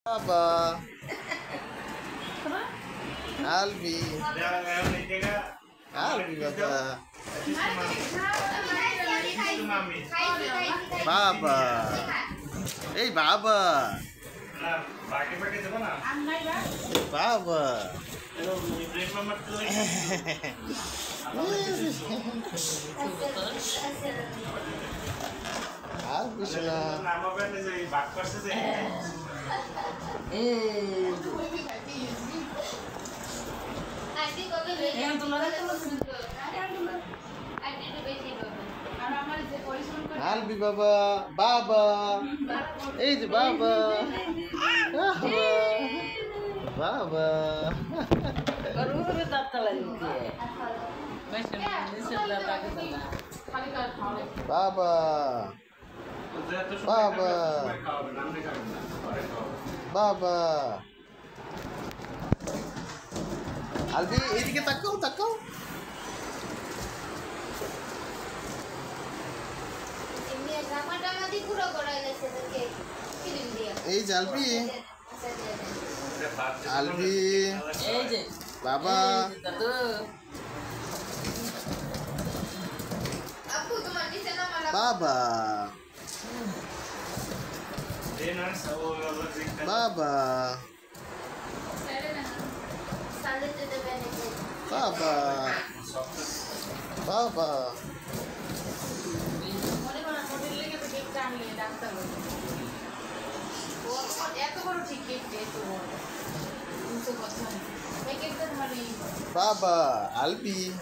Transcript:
Baba, Albi, Albi Baba, Baba, hey Baba, Baba, Albi sudah. Albi Baba, Baba, hey Baba, Baba, Baba, Baba, Baba. Albi, এদিকে তাকাও তাকাও। এই যে আলবি, আলবি, বাবা, বাবা, বাবা, Baba, Baba, Baba, Albi.